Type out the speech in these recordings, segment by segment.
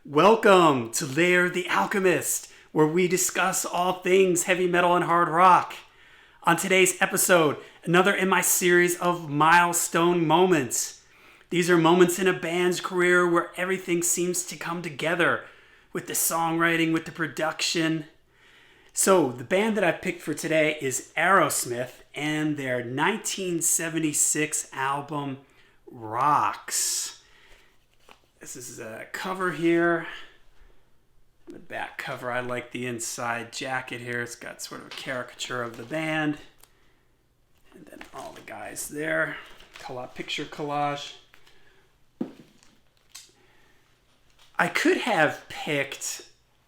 Welcome to Lair the Alchemist, where we discuss all things heavy metal and hard rock. On today's episode, another in my series of milestone moments. These are moments in a band's career where everything seems to come together with the songwriting, with the production. So, the band that I picked for today is Aerosmith and their 1976 album, Rocks. This is a cover here. The back cover, I like the inside jacket here. It's got sort of a caricature of the band. And then all the guys there. Picture collage. I could have picked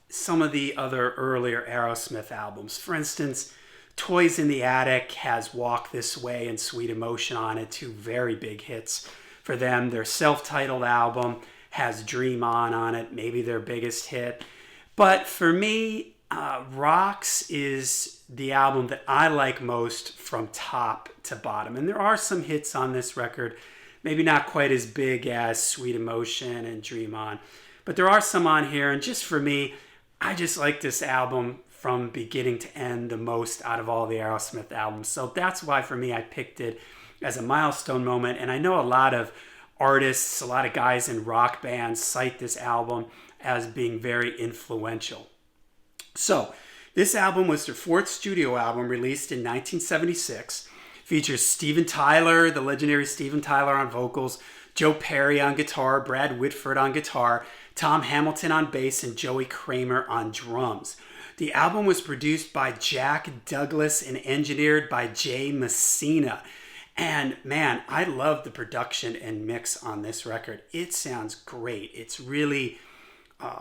some of the other earlier Aerosmith albums. For instance, Toys in the Attic has Walk This Way and Sweet Emotion on it. Two very big hits for them. Their self-titled album has Dream On it, maybe their biggest hit. But for me, Rocks is the album that I like most from top to bottom. And there are some hits on this record, maybe not quite as big as Sweet Emotion and Dream On. But there are some on here, and just for me, I just like this album from beginning to end the most out of all the Aerosmith albums. So that's why for me I picked it as a milestone moment. And I know a lot of artists, a lot of guys in rock bands cite this album as being very influential. So, this album was their fourth studio album released in 1976. Features Steven Tyler, the legendary Steven Tyler on vocals, Joe Perry on guitar, Brad Whitford on guitar, Tom Hamilton on bass, and Joey Kramer on drums. The album was produced by Jack Douglas and engineered by Jay Messina. And man, I love the production and mix on this record. It sounds great. It's really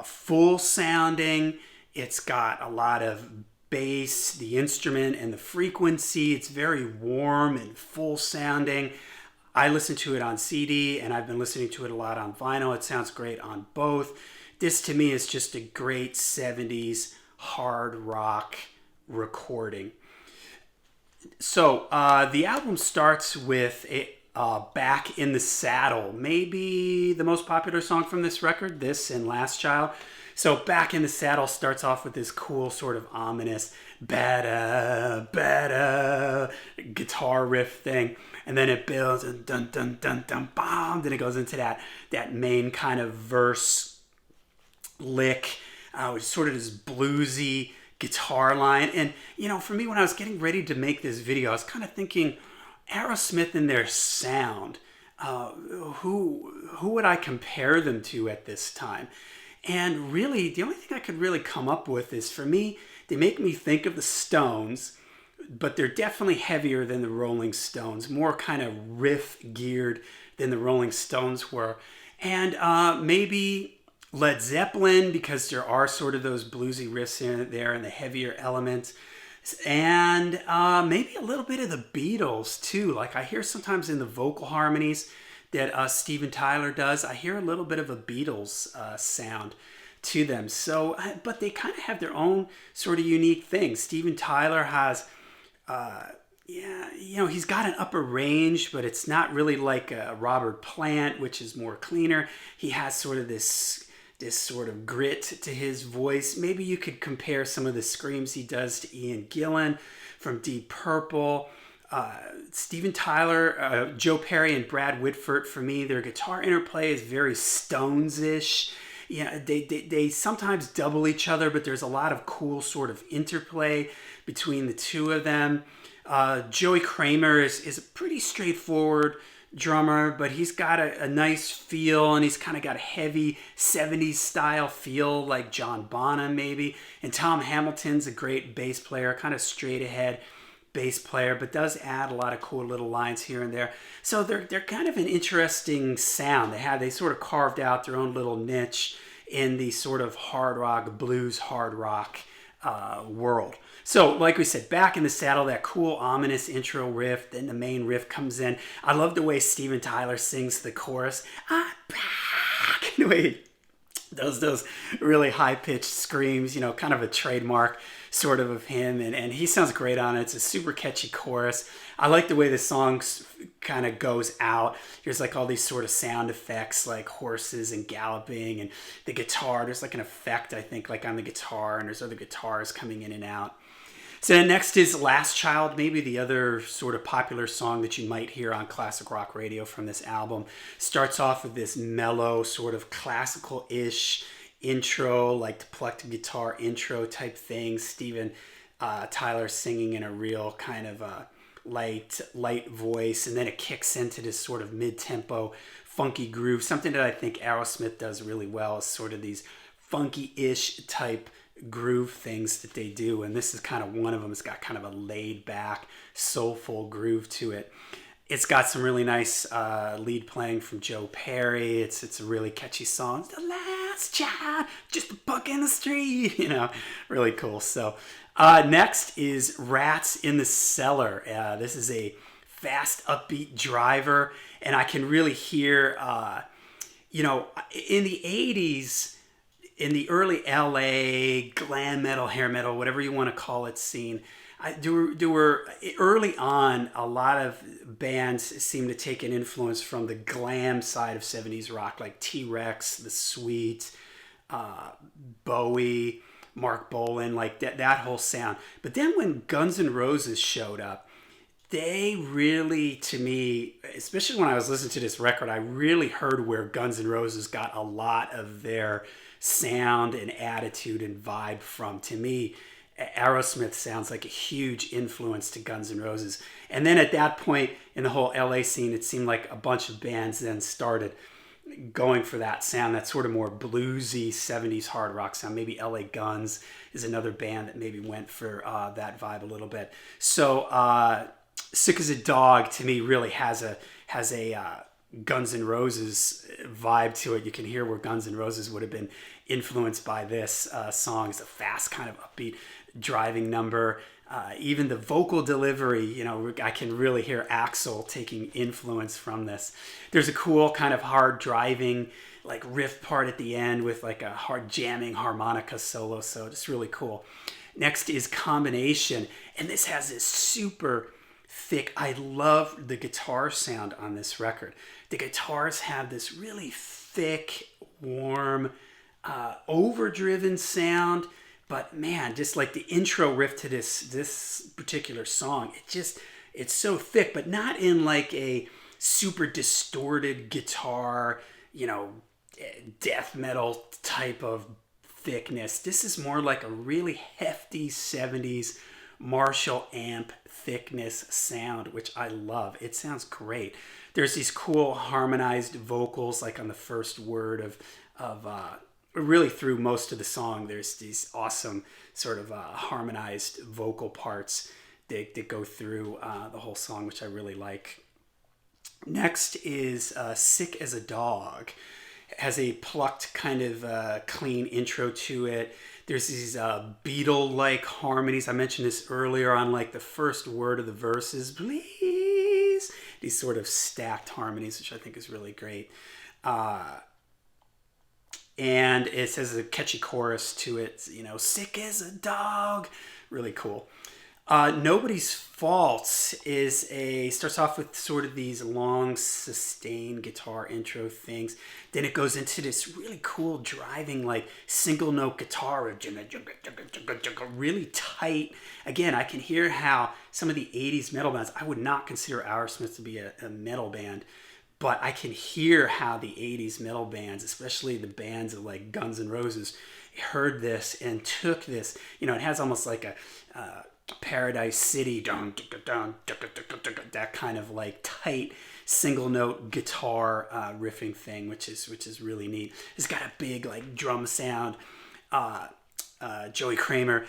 full sounding. It's got a lot of bass, the instrument, and the frequency. It's very warm and full sounding. I listened to it on CD, and I've been listening to it a lot on vinyl. It sounds great on both. This, to me, is just a great 70s hard rock recording. So, the album starts with Back in the Saddle, maybe the most popular song from this record, this and Last Child. So, Back in the Saddle starts off with this cool sort of ominous bada, bada guitar riff thing. And then it builds and dun dun dun dun bam. Then it goes into that main kind of verse lick, which is sort of this bluesy guitar line. And you know, for me, when I was getting ready to make this video, I was kind of thinking Aerosmith and their sound, who would I compare them to at this time? And really, the only thing I could really come up with is, for me, they make me think of the Stones, but they're definitely heavier than the Rolling Stones, more kind of riff geared than the Rolling Stones were. And maybe Led Zeppelin, because there are sort of those bluesy riffs in there and the heavier elements. And maybe a little bit of the Beatles too. Like I hear sometimes in the vocal harmonies that Steven Tyler does, I hear a little bit of a Beatles sound to them. So, but they kind of have their own sort of unique thing. Steven Tyler has, he's got an upper range, but it's not really like Robert Plant, which is more cleaner. He has sort of this sort of grit to his voice. Maybe you could compare some of the screams he does to Ian Gillan from Deep Purple. Steven Tyler, Joe Perry, and Brad Whitford, for me, their guitar interplay is very Stones-ish. Yeah, they sometimes double each other, but there's a lot of cool sort of interplay between the two of them. Joey Kramer is a pretty straightforward drummer, but he's got a nice feel, and he's kind of got a heavy 70s style feel like John Bonham maybe. And Tom Hamilton's a great bass player, kind of straight ahead bass player, but does add a lot of cool little lines here and there. So they're kind of an interesting sound. They sort of carved out their own little niche in the sort of hard rock, blues hard rock world. So, like we said, Back in the Saddle, that cool, ominous intro riff, then the main riff comes in. I love the way Steven Tyler sings the chorus. I'm back. The way those really high-pitched screams, kind of a trademark sort of him, and he sounds great on it. It's a super catchy chorus. I like the way the song kind of goes out. There's like all these sort of sound effects, like horses and galloping, and the guitar. There's like an effect, I think, like on the guitar, and there's other guitars coming in and out. So next is Last Child, maybe the other sort of popular song that you might hear on classic rock radio from this album. Starts off with this mellow, sort of classical-ish intro, like the plucked guitar intro type thing. Steven Tyler singing in a real kind of light voice, and then it kicks into this sort of mid-tempo, funky groove. Something that I think Aerosmith does really well is sort of these funky-ish type groove things that they do, and this is kind of one of them. It's got kind of a laid back soulful groove to it. It's got some really nice lead playing from Joe Perry. It's a really catchy song. It's the last child, just a buck in the street, really cool. So next is Rats in the Cellar. This is a fast upbeat driver, and I can really hear in the 80s, in the early LA glam metal, hair metal, whatever you want to call it, scene, there were early on a lot of bands seemed to take an influence from the glam side of 70s rock, like T-Rex, The Sweet, Bowie, Mark Bolan, like that whole sound. But then when Guns N' Roses showed up, they really, to me, especially when I was listening to this record, I really heard where Guns N' Roses got a lot of their sound and attitude and vibe from. To me, Aerosmith sounds like a huge influence to Guns N' Roses. And then at that point in the whole LA scene, it seemed like a bunch of bands then started going for that sound, that sort of more bluesy 70s hard rock sound. Maybe LA Guns is another band that maybe went for that vibe a little bit. So Sick as a Dog to me really has a Guns N' Roses vibe to it. You can hear where Guns N' Roses would have been influenced by this song. It's a fast kind of upbeat driving number. Even the vocal delivery, I can really hear Axl taking influence from this. There's a cool kind of hard driving like riff part at the end with like a hard jamming harmonica solo. So it's really cool. Next is Combination, and this has this super thick, I love the guitar sound on this record. The guitars have this really thick, warm, overdriven sound, but man, just like the intro riff to this particular song, it's so thick, but not in like a super distorted guitar, death metal type of thickness. This is more like a really hefty 70s Marshall amp thickness sound, which I love. It sounds great. There's these cool harmonized vocals, like on the first word of really through most of the song. There's these awesome sort of harmonized vocal parts that go through the whole song, which I really like. Next is Sick as a Dog. It has a plucked kind of clean intro to it. There's these Beatle-like harmonies. I mentioned this earlier on like the first word of the verses. Please. These sort of stacked harmonies, which I think is really great. And it has a catchy chorus to it, sick as a dog. Really cool. Nobody's Fault starts off with sort of these long sustained guitar intro things. Then it goes into this really cool driving like single note guitar, really tight. Again, I can hear how some of the 80s metal bands, I would not consider Aerosmith to be a metal band, but I can hear how the 80s metal bands, especially the bands of like Guns N' Roses, heard this and took this, it has almost like a Paradise City, that kind of like tight single note guitar riffing thing, which is really neat. It's got a big like drum sound. Joey Kramer,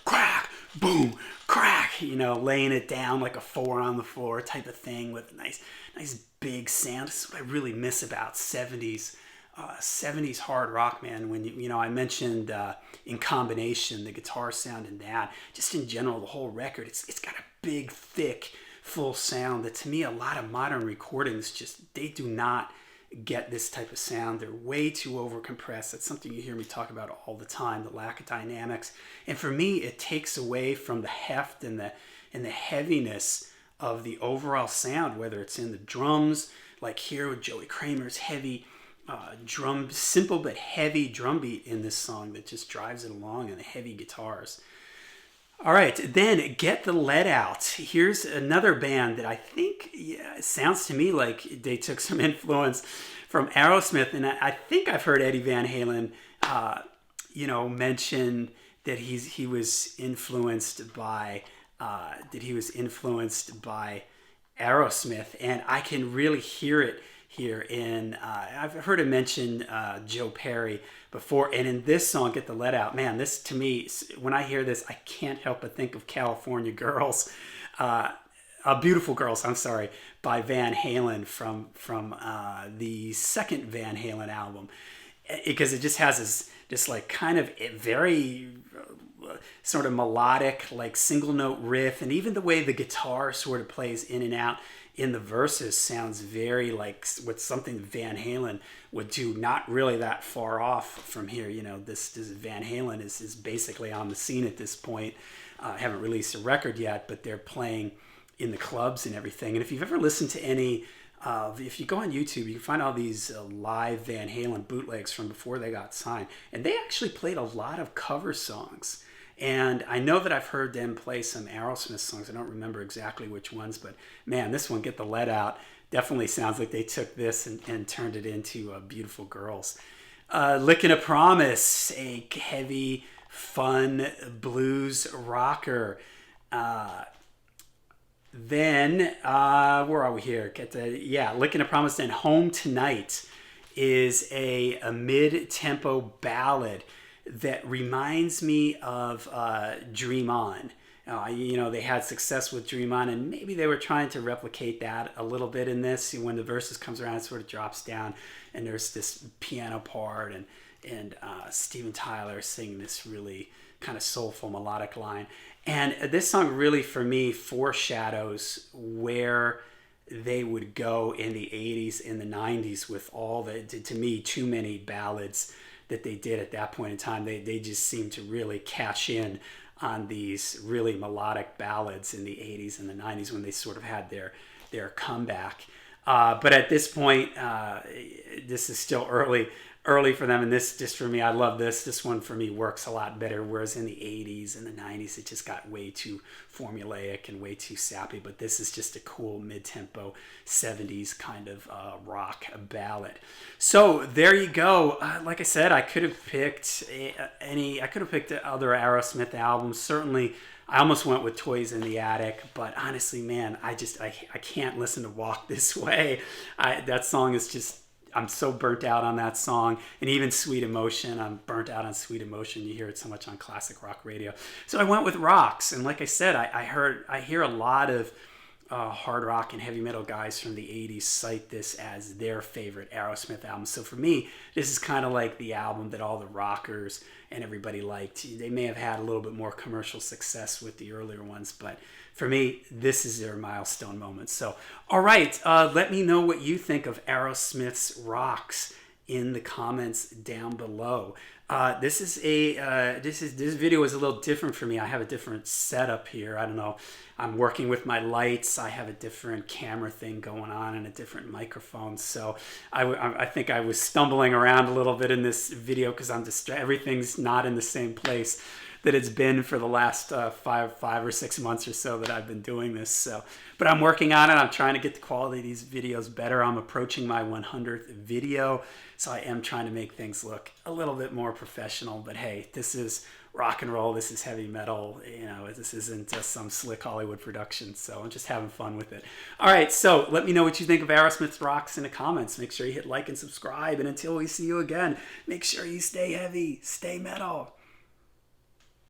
crack, boom, crack, laying it down like a 4 on the floor type of thing with a nice big sound. This is what I really miss about 70s hard rock, man. When I mentioned In Combination, the guitar sound in that, just in general, the whole record, it's got a big, thick, full sound that to me, a lot of modern recordings they do not get this type of sound. They're way too overcompressed. That's something you hear me talk about all the time, the lack of dynamics. And for me, it takes away from the heft and the heaviness of the overall sound, whether it's in the drums, like here with Joey Kramer's heavy drum, simple but heavy drum beat in this song that just drives it along, and the heavy guitars. All right, then Get the Lead Out. Here's another band that I think it sounds to me like they took some influence from Aerosmith, and I think I've heard Eddie Van Halen, mention that he was influenced by Aerosmith, and I can really hear it here in I've heard him mention Joe Perry before, and in this song, Get the Lead Out, man, this to me, when I hear this, I can't help but think of California Girls, Beautiful Girls, I'm sorry, by Van Halen from the second Van Halen album, because it just has this like kind of very sort of melodic, like single note riff, and even the way the guitar sort of plays in and out in the verses sounds very like what something Van Halen would do, not really that far off from here. This Van Halen is basically on the scene at this point. Haven't released a record yet, but they're playing in the clubs and everything. And if you've ever listened to any, if you go on YouTube, you can find all these live Van Halen bootlegs from before they got signed. And they actually played a lot of cover songs. And I know that I've heard them play some Aerosmith songs. I don't remember exactly which ones, but man, this one, Get the Lead Out, definitely sounds like they took this and turned it into Beautiful Girls. Lickin' a Promise, a heavy, fun blues rocker. Then, where are we here? Lickin' a Promise. Then Home Tonight is a mid-tempo ballad that reminds me of Dream On. They had success with Dream On, and maybe they were trying to replicate that a little bit in this. When the verses comes around, it sort of drops down, and there's this piano part, and Steven Tyler singing this really kind of soulful melodic line. And this song really, for me, foreshadows where they would go in the 80s and the 90s with all the, to me, too many ballads that they did at that point in time. They just seemed to really cash in on these really melodic ballads in the 80s and the 90s when they sort of had their comeback. But at this point, this is still early for them, and this, just for me, I love this. This one for me works a lot better, whereas in the 80s and the 90s, it just got way too formulaic and way too sappy. But this is just a cool mid-tempo 70s kind of rock ballad. So there you go. Like I said, I could have picked other Aerosmith albums. Certainly, I almost went with Toys in the Attic, but honestly, man, I can't listen to Walk This Way. That song is just, I'm so burnt out on that song. And even Sweet Emotion, I'm burnt out on Sweet Emotion. You hear it so much on classic rock radio. So I went with Rocks. And like I said, I hear a lot of hard rock and heavy metal guys from the 80s cite this as their favorite Aerosmith album. So for me, this is kind of like the album that all the rockers and everybody liked. They may have had a little bit more commercial success with the earlier ones, but for me, this is their milestone moment. So, all right, let me know what you think of Aerosmith's Rocks in the comments down below. This video is a little different for me. I have a different setup here. I don't know. I'm working with my lights. I have a different camera thing going on and a different microphone. So I think I was stumbling around a little bit in this video because everything's not in the same place that it's been for the last 5 or 6 months or so that I've been doing this. So, but I'm working on it. I'm trying to get the quality of these videos better. I'm approaching my 100th video, so I am trying to make things look a little bit more professional. But hey, this is rock and roll. This is heavy metal. This isn't some slick Hollywood production. So I'm just having fun with it. All right, so let me know what you think of Aerosmith's Rocks in the comments. Make sure you hit like and subscribe. And until we see you again, make sure you stay heavy, stay metal.